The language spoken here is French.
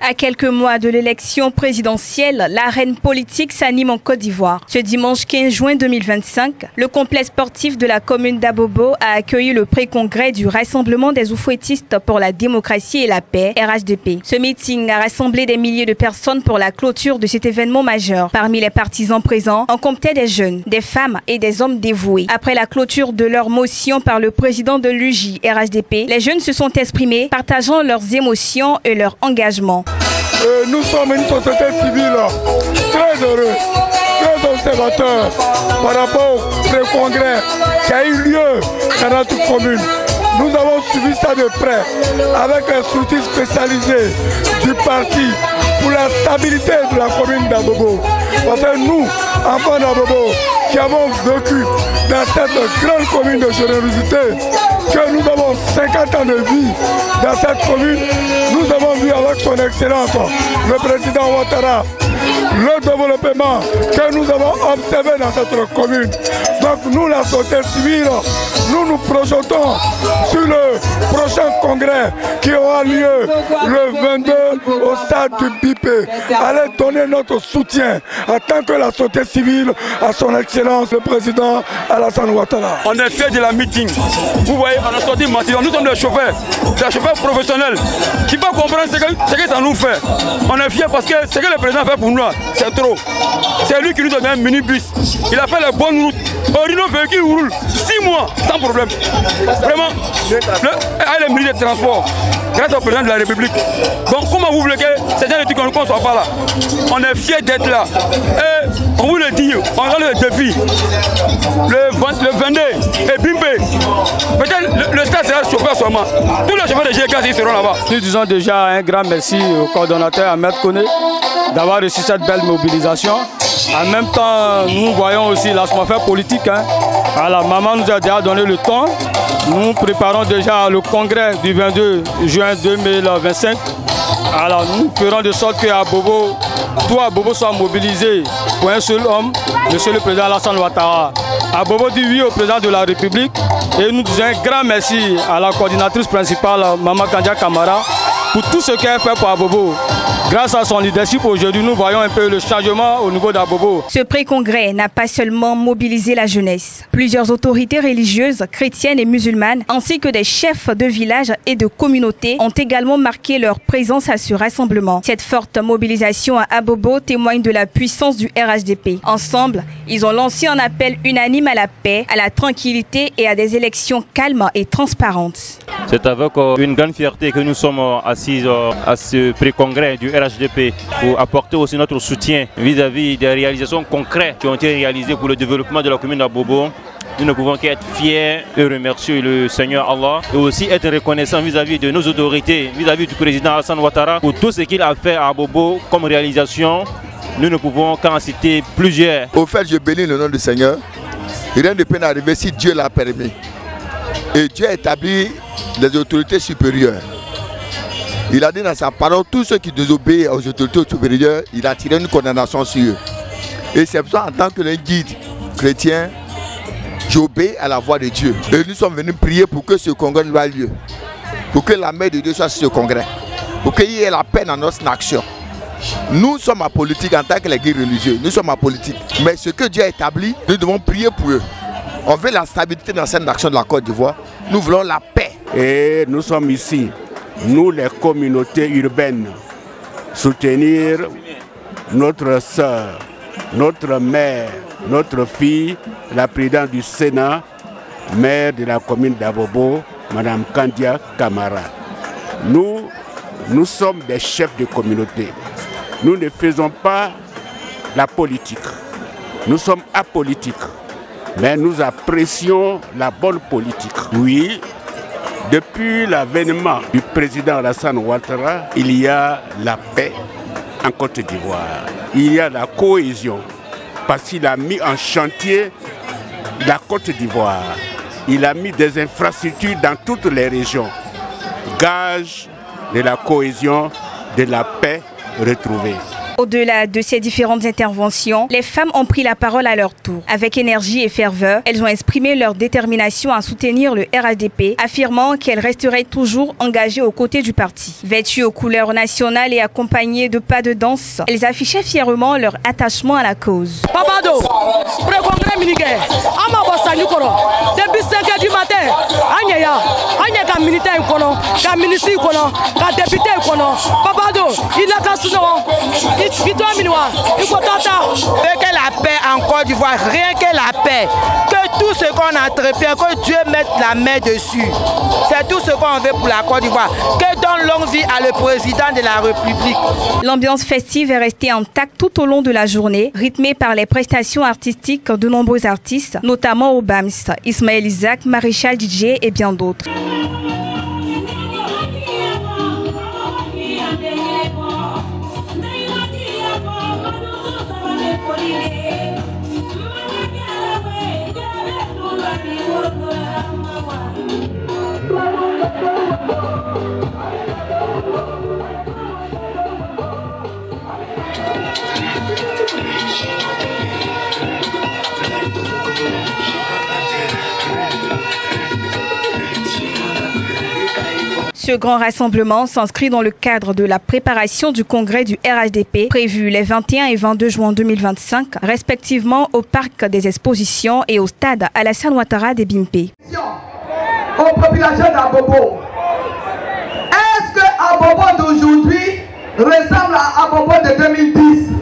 À quelques mois de l'élection présidentielle, l'arène politique s'anime en Côte d'Ivoire. Ce dimanche 15 juin 2025, le complexe sportif de la commune d'Abobo a accueilli le pré-congrès du Rassemblement des oufouettistes pour la démocratie et la paix, RHDP. Ce meeting a rassemblé des milliers de personnes pour la clôture de cet événement majeur. Parmi les partisans présents, on comptait des jeunes, des femmes et des hommes dévoués. Après la clôture de leur motion par le président de l'UJ RHDP, les jeunes se sont exprimés, partageant leurs émotions et leur engagement. Nous sommes une société civile très heureuse, très observateur par rapport au pré-congrès qui a eu lieu dans notre commune. Nous avons suivi ça de près avec les structures spécialisées du parti pour la stabilité de la commune d'Abobo. Parce que nous, enfants d'Abobo, qui avons vécu dans cette grande commune de générosité, que nous avons 50 ans de vie dans cette commune, nous avons vu avec son excellence, le président Ouattara, le développement que nous avons observé dans cette commune. Donc nous, la société civile, nous nous projetons sur le prochain congrès qui aura lieu le 22 au stade du Bipé. Allez donner notre soutien en tant que la société civile à son excellence, le président Alassane Ouattara. On est fiers de la meeting. Vous voyez, on a sorti matin. Nous sommes des chauffeurs professionnels qui peuvent comprendre ce que ça nous fait. On est fiers parce que ce que le président fait pour nous, c'est trop. C'est lui qui nous donne un minibus. Il a fait les bonnes routes. Orino véhicule roule 6 mois sans problème. Vraiment, avec les ministres des Transports, grâce au président de la République. Donc comment vous voulez que ces gens qu'on ne soit pas là? On est fiers d'être là. Et on vous le dit, on a le défi. Le 22 et Bimbe. Peut-être le stade sera chauffeur seulement. Tous les chauffeurs de GK ils seront là-bas. Nous disons déjà un grand merci au coordonnateur Ahmed Kone d'avoir reçu cette belle mobilisation. En même temps, nous voyons aussi l'atmosphère politique. Alors, maman nous a déjà donné le temps. Nous préparons déjà le congrès du 22 juin 2025. Alors, nous ferons de sorte qu'à Bobo, tout à Bobo soit mobilisé pour un seul homme, monsieur le président Alassane Ouattara. À Bobo dit oui au président de la République. Et nous disons un grand merci à la coordinatrice principale, Maman Kandia Kamara, pour tout ce qu'elle fait pour Abobo. Grâce à son leadership, aujourd'hui, nous voyons un peu le changement au niveau d'Abobo. Ce pré-congrès n'a pas seulement mobilisé la jeunesse. Plusieurs autorités religieuses, chrétiennes et musulmanes, ainsi que des chefs de village et de communautés ont également marqué leur présence à ce rassemblement. Cette forte mobilisation à Abobo témoigne de la puissance du RHDP. Ensemble, ils ont lancé un appel unanime à la paix, à la tranquillité et à des élections calmes et transparentes. C'est avec une grande fierté que nous sommes assis à ce pré-congrès du RHDP pour apporter aussi notre soutien vis-à-vis des réalisations concrètes qui ont été réalisées pour le développement de la commune d'Abobo. Nous ne pouvons qu'être fiers et remercier le Seigneur Allah et aussi être reconnaissants vis-à-vis de nos autorités, vis-à-vis du président Alassane Ouattara pour tout ce qu'il a fait à Abobo comme réalisation. Nous ne pouvons qu'en citer plusieurs. Au fait, je bénis le nom du Seigneur. Rien ne peut n'arriver si Dieu l'a permis. Et Dieu a établi des autorités supérieures. Il a dit dans sa parole, tous ceux qui désobéissent aux autorités supérieures, il a tiré une condamnation sur eux. Et c'est pour ça, en tant que guide chrétien, j'obéis à la voix de Dieu. Et nous sommes venus prier pour que ce congrès ait lieu. Pour que la main de Dieu soit sur ce congrès. Pour qu'il y ait la paix dans notre action. Nous sommes apolitiques en tant que les guides religieux. Nous sommes apolitiques. Mais ce que Dieu a établi, nous devons prier pour eux. On veut la stabilité dans cette action de la Côte d'Ivoire. Nous voulons la paix. Et nous sommes ici, nous les communautés urbaines, soutenir notre soeur, notre mère, notre fille, la présidente du Sénat, maire de la commune d'Abobo, Mme Kandia Kamara. Nous sommes des chefs de communauté. Nous ne faisons pas la politique. Nous sommes apolitiques. Mais nous apprécions la bonne politique. Oui, depuis l'avènement du président Alassane Ouattara, il y a la paix en Côte d'Ivoire. Il y a la cohésion parce qu'il a mis en chantier la Côte d'Ivoire. Il a mis des infrastructures dans toutes les régions. Gage de la cohésion, de la paix retrouvée. Au-delà de ces différentes interventions, les femmes ont pris la parole à leur tour. Avec énergie et ferveur, elles ont exprimé leur détermination à soutenir le RHDP, affirmant qu'elles resteraient toujours engagées aux côtés du parti. Vêtues aux couleurs nationales et accompagnées de pas de danse, elles affichaient fièrement leur attachement à la cause. Babado, pré-congrès militaire, depuis 5 h du matin, Anya militaire, ministre, député, Babado, il a cassé que la paix en Côte d'Ivoire, rien que la paix, que tout ce qu'on entreprend, que Dieu mette la main dessus. C'est tout ce qu'on veut pour la Côte d'Ivoire. Que donne longue vie à le président de la République. L'ambiance festive est restée intacte tout au long de la journée, rythmée par les prestations artistiques de nombreux artistes, notamment au BAMS, Ismaël Isaac, Maréchal DJ et bien d'autres. Ce grand rassemblement s'inscrit dans le cadre de la préparation du congrès du RHDP prévu les 21 et 22 juin 2025, respectivement au parc des expositions et au stade Alassane Ouattara des Bimpe. Aux populations d'Abobo, est-ce que Abobo d'aujourd'hui ressemble à Abobo de 2010?